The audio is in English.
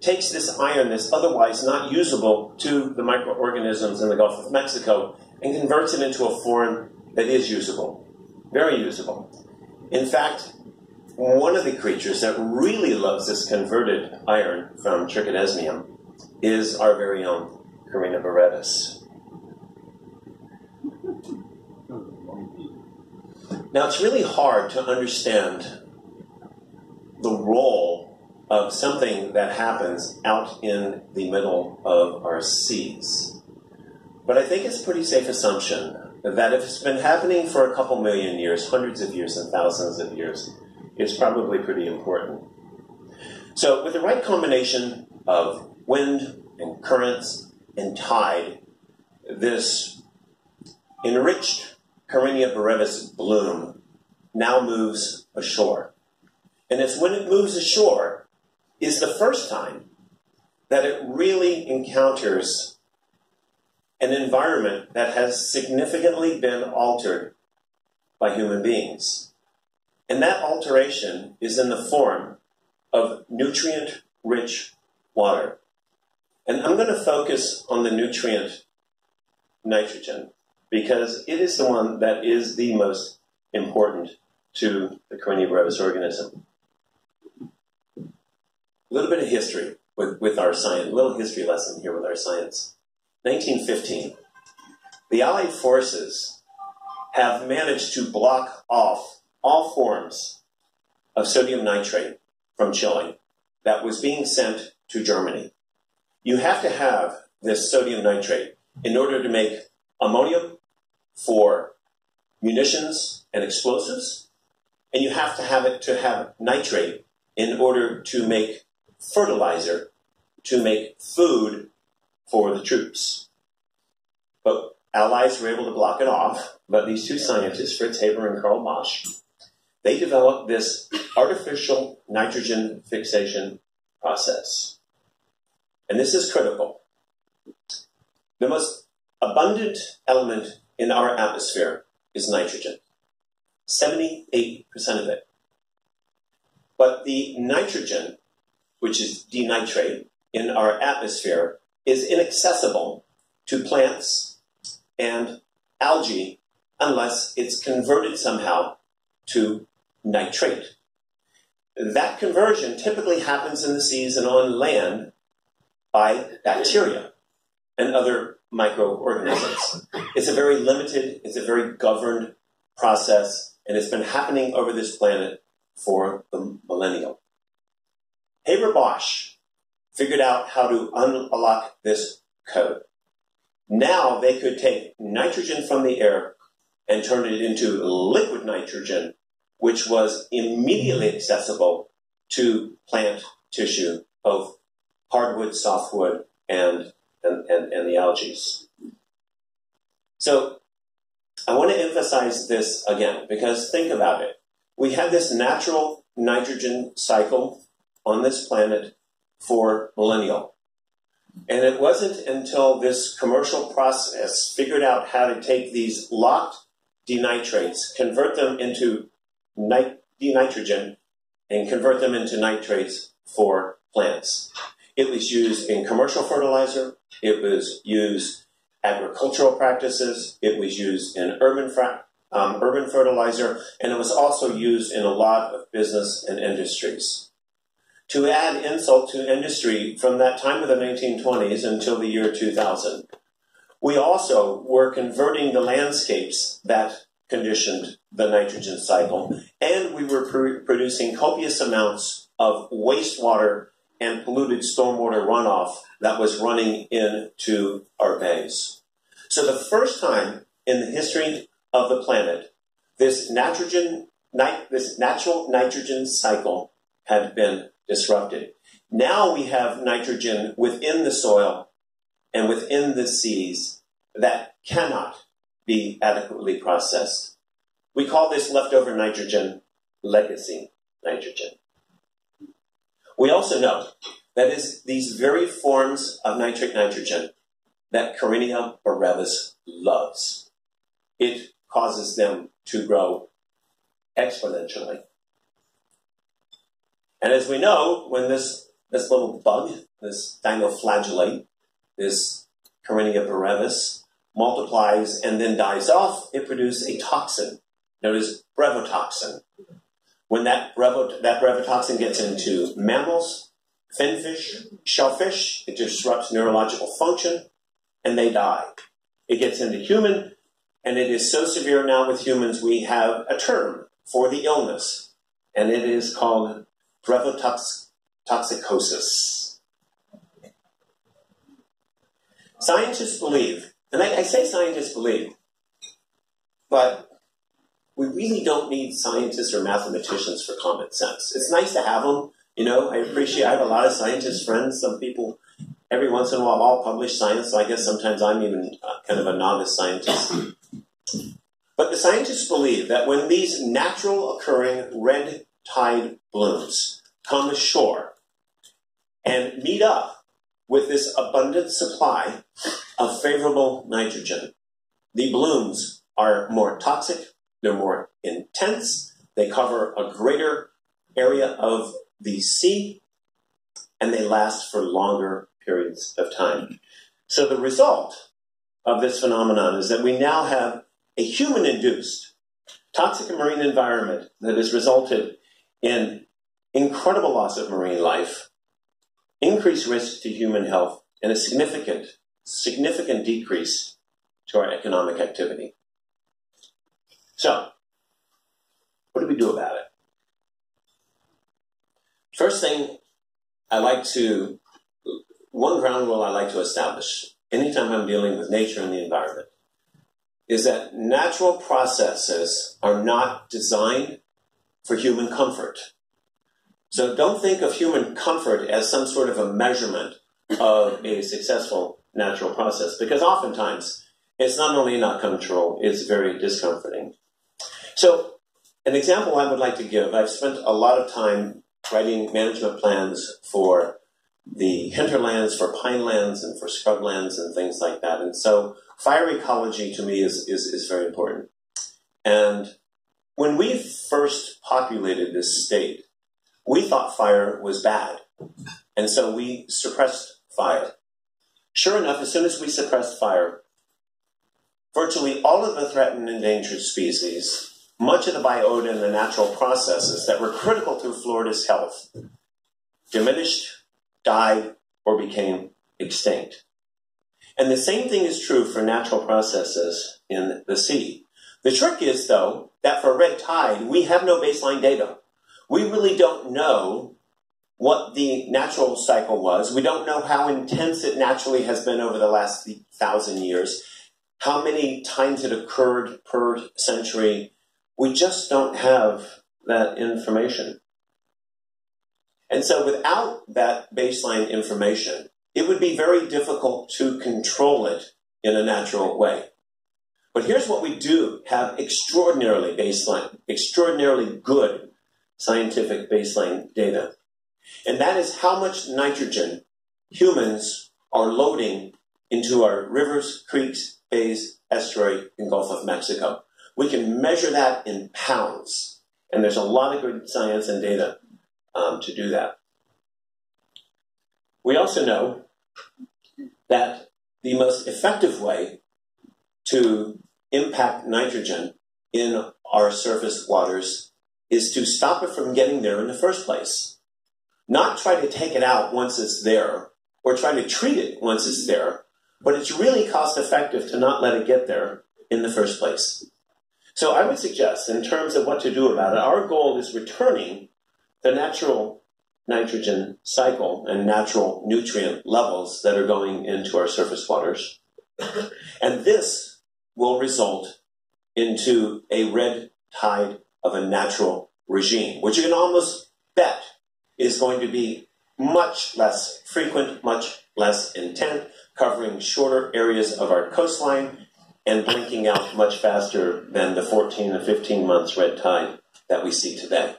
takes this iron that's otherwise not usable to the microorganisms in the Gulf of Mexico and converts it into a form that is usable, very usable. In fact, one of the creatures that really loves this converted iron from trichodesmium is our very own Carina brevis. Now, it's really hard to understand the role of something that happens out in the middle of our seas. But I think it's a pretty safe assumption that if it's been happening for a couple million years, hundreds of years and thousands of years, it's probably pretty important. So with the right combination of wind and currents and tide, this enriched Carina brevis bloom now moves ashore. And it's when it moves ashore is the first time that it really encounters an environment that has significantly been altered by human beings. And that alteration is in the form of nutrient-rich water. And I'm going to focus on the nutrient nitrogen because it is the one that is the most important to the Carina brevis organism. A little bit of history with our science, a little history lesson here with our science. 1915, the Allied forces have managed to block off all forms of sodium nitrate from Chile that was being sent to Germany. You have to have this sodium nitrate in order to make ammonium for munitions and explosives, and you have to have it to have nitrate in order to make fertilizer, to make food for the troops. But Allies were able to block it off, but these two scientists, Fritz Haber and Karl Bosch, they developed this artificial nitrogen fixation process. And this is critical. The most abundant element in our atmosphere is nitrogen, 78% of it. But the nitrogen, which is denitrate, in our atmosphere is inaccessible to plants and algae unless it's converted somehow to nitrate. That conversion typically happens in the seas and on land by bacteria and other microorganisms. It's a very limited, it's a very governed process, and it's been happening over this planet for the millennium. Haber-Bosch figured out how to unlock this code. Now they could take nitrogen from the air and turn it into liquid nitrogen, which was immediately accessible to plant tissue, both hardwood, softwood, and the algae. So I want to emphasize this again, because think about it. We had this natural nitrogen cycle on this planet for millennia. And it wasn't until this commercial process figured out how to take these locked denitrates, convert them into denitrogen, and convert them into nitrates for plants. It was used in commercial fertilizer, it was used agricultural practices, it was used in urban fertilizer, and it was also used in a lot of business and industries. To add insult to industry, from that time of the 1920s until the year 2000, we also were converting the landscapes that conditioned the nitrogen cycle, and we were producing copious amounts of wastewater and polluted stormwater runoff that was running into our bays. So the first time in the history of the planet, this natural nitrogen cycle had been disrupted. Now we have nitrogen within the soil and within the seas that cannot be adequately processed. We call this leftover nitrogen legacy nitrogen. We also know that is these very forms of nitrate nitrogen that Carina brevis loves. It causes them to grow exponentially. And as we know, when this this little bug, this dinoflagellate, this Carenia brevis, multiplies and then dies off, it produces a toxin known as brevotoxin. When that brevotoxin gets into mammals, finfish, shellfish, it disrupts neurological function, and they die. It gets into human, and it is so severe now with humans, we have a term for the illness, and it is called brevotoxicosis. Scientists believe, and I say scientists believe, but we really don't need scientists or mathematicians for common sense. It's nice to have them. You know, I have a lot of scientist friends. Some people, every once in a while, all publish science, so I guess sometimes I'm even kind of a novice scientist. But the scientists believe that when these natural occurring red tide blooms come ashore and meet up with this abundant supply of favorable nitrogen, the blooms are more toxic, they're more intense, they cover a greater area of the sea, and they last for longer periods of time. So the result of this phenomenon is that we now have a human-induced toxic marine environment that has resulted in incredible loss of marine life, increased risk to human health, and a significant decrease to our economic activity. So, what do we do about it? First thing, one ground rule I like to establish anytime I'm dealing with nature and the environment is that natural processes are not designed for human comfort. So don't think of human comfort as some sort of a measurement of a successful natural process, because oftentimes it's not only not comfortable, it's very discomforting. So an example I would like to give, I've spent a lot of time writing management plans for the hinterlands, for pinelands, and for scrublands and things like that. And so fire ecology to me is very important. And when we first populated this state, we thought fire was bad. And so we suppressed fire. Sure enough, as soon as we suppressed fire, virtually all of the threatened and endangered species, much of the biota and the natural processes that were critical to Florida's health, diminished, died, or became extinct. And the same thing is true for natural processes in the sea. The trick is, though, that for red tide, we have no baseline data. We really don't know what the natural cycle was. We don't know how intense it naturally has been over the last 1,000 years, how many times it occurred per century. We just don't have that information. And so without that baseline information, it would be very difficult to control it in a natural way. But here's what we do have extraordinarily good scientific baseline data. And that is how much nitrogen humans are loading into our rivers, creeks, bays, estuary, and Gulf of Mexico. We can measure that in pounds. And there's a lot of good science and data to do that. We also know that the most effective way to impact nitrogen in our surface waters is to stop it from getting there in the first place. Not try to take it out once it's there, or try to treat it once it's there, but it's really cost effective to not let it get there in the first place. So I would suggest, in terms of what to do about it, our goal is returning the natural nitrogen cycle and natural nutrient levels that are going into our surface waters. And this will result into a red tide of a natural regime, which you can almost bet is going to be much less frequent, much less intense, covering shorter areas of our coastline and blinking out much faster than the 14 or 15 months red tide that we see today.